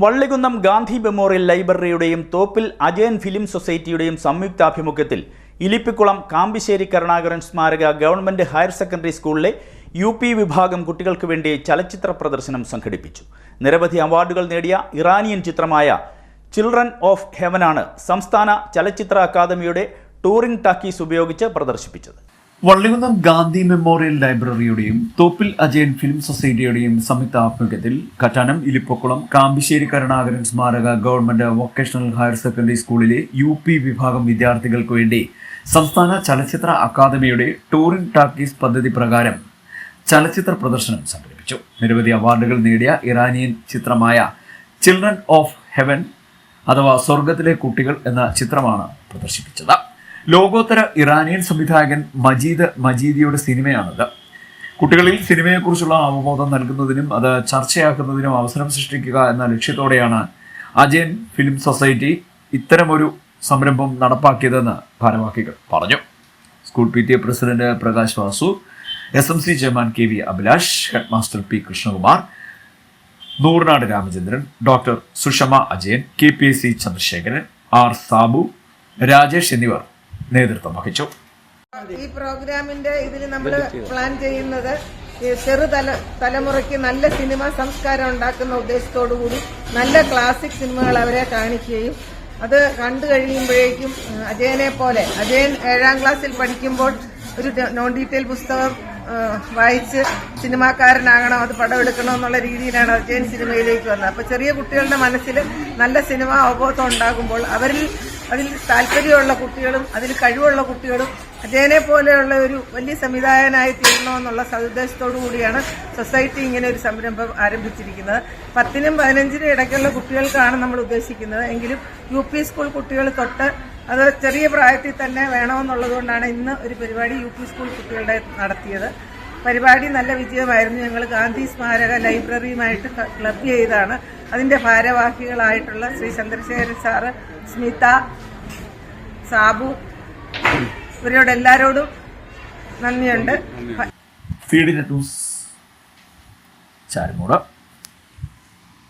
Vallikunnam Gandhi memorial ലൈബ്രറിയുടെയും Thoppil Ajayan film സൊസൈറ്റിയുടെയും സംയുക്താഭിമുഖ്യത്തിൽ Ilippikulam Kambissery Karunakaran സ്മാരക government higher secondary സ്കൂളിലെ UP വിഭാഗം കുട്ടികൾക്ക് വേണ്ടി ചലച്ചിത്ര പ്രദർശനം സംഘടിപ്പിച്ചു. നിരവധി അവാർഡുകൾ നേടിയ ഇറാനിയൻ ചിത്രമായ ചിൽഡ്രൻ ഓഫ് ഹെവനാണ് സംസ്ഥാന ചലച്ചിത്ര അക്കാദമിയുടെ ടൂറിംഗ് ടാക്കീസ് ഉപയോഗിച്ച് പ്രദർശിപ്പിച്ചത്. വള്ളികുന്നം ഗാന്ധി മെമ്മോറിയൽ ലൈബ്രറിയുടെയും തോപ്പിൽ അജയൻ ഫിലിം സൊസൈറ്റിയുടെയും സംയുക്താഭിമുഖ്യത്തിൽ കറ്റാനം ഇലിപ്പക്കുളം കാമ്പിശ്ശേരി കരുണാകരൻ സ്മാരക ഗവൺമെന്റ് വൊക്കേഷണൽ ഹയർ സെക്കൻഡറി സ്കൂളിലെ UP വിഭാഗം വിദ്യാർത്ഥികൾക്ക് വേണ്ടി സംസ്ഥാന ചലച്ചിത്ര അക്കാദമിയുടെ ടൂറിംഗ് ടാക്കീസ് പദ്ധതി പ്രകാരം ചലച്ചിത്ര പ്രദർശനം സംഘടിപ്പിച്ചു. നിരവധി അവാർഡുകൾ നേടിയ ഇറാനിയൻ ചിത്രമായ ചിൽഡ്രൻ ഓഫ് ഹെവൻ അഥവാ സ്വർഗത്തിലെ കുട്ടികൾ എന്ന ചിത്രമാണ് പ്രദർശിപ്പിച്ചത്. ലോകോത്തര ഇറാനിയൻ സംവിധായകൻ മജീദിയുടെ സിനിമയാണിത്. കുട്ടികളിൽ സിനിമയെക്കുറിച്ചുള്ള അവബോധം നൽകുന്നതിനും അത് ചർച്ചയാക്കുന്നതിനും അവസരം സൃഷ്ടിക്കുക എന്ന ലക്ഷ്യത്തോടെയാണ് അജയൻ ഫിലിം സൊസൈറ്റി ഇത്തരമൊരു സംരംഭം നടപ്പാക്കിയതെന്ന് ഭാരവാഹികൾ പറഞ്ഞു. School PTA president Prakash Vasu, SMC chairman KV Abhilash, head master P Krishnakumar, Noornad Ramachandran, doctor Sushma Ajayan, KPSC Chandrasekharan, R Sabu, Rajesh എന്നിവർ നേതൃത്വം വഹിച്ചു. ഈ പ്രോഗ്രാമിന്റെ ഇതിൽ നമ്മൾ പ്ലാൻ ചെയ്യുന്നത് തലമുറയ്ക്ക് നല്ല സിനിമ സംസ്കാരം ഉണ്ടാക്കുന്ന ഉദ്ദേശത്തോടുകൂടി നല്ല ക്ലാസിക് സിനിമകൾ അവരെ കാണിക്കുകയും അത് കണ്ടു കഴിയുമ്പോഴേക്കും അജയനെ പോലെ അജയൻ 7ാം ക്ലാസ്സിൽ പഠിക്കുമ്പോൾ ഒരു നോൺ ഡീറ്റെയിൽ പുസ്തകം വായിച്ച് സിനിമാക്കാരനാകണം, അത് പടമെടുക്കണം എന്നുള്ള രീതിയിലാണ് അജയൻ സിനിമയിലേക്ക് വന്നത്. അപ്പോൾ ചെറിയ കുട്ടികളുടെ മനസ്സിൽ നല്ല സിനിമ അവബോധം ഉണ്ടാകുമ്പോൾ അതിൽ താല്പര്യമുള്ള കുട്ടികളും അതിൽ കഴിവുള്ള കുട്ടികളും അജയനെ പോലെയുള്ള ഒരു വലിയ സംവിധായകനായി തീരണമെന്നുള്ള സതുദ്ദേശത്തോടു കൂടിയാണ് സൊസൈറ്റി ഇങ്ങനെ ഒരു സംരംഭം ആരംഭിച്ചിരിക്കുന്നത്. 10നും 15നും ഇടയ്ക്കുള്ള കുട്ടികൾക്കാണ് നമ്മൾ ഉദ്ദേശിക്കുന്നത്. എങ്കിലും UP സ്കൂൾ കുട്ടികൾ തൊട്ട് അത് ചെറിയ പ്രായത്തിൽ തന്നെ വേണമെന്നുള്ളതുകൊണ്ടാണ് ഇന്ന് ഒരു പരിപാടി UP സ്കൂൾ കുട്ടികളുടെ നടത്തിയത്. പരിപാടി നല്ല വിജയമായിരുന്നു. ഞങ്ങൾ ഗാന്ധി സ്മാരക ലൈബ്രറിയുമായിട്ട് ക്ലബ് ചെയ്താണ്. അതിന്റെ ഭാരവാഹികളായിട്ടുള്ള ശ്രീ ചന്ദ്രശേഖരൻ സാറ്, സ്മിത, സാബു ഇവരോട് എല്ലാവരോടും നന്ദിയുണ്ട്. Feed news Charummood.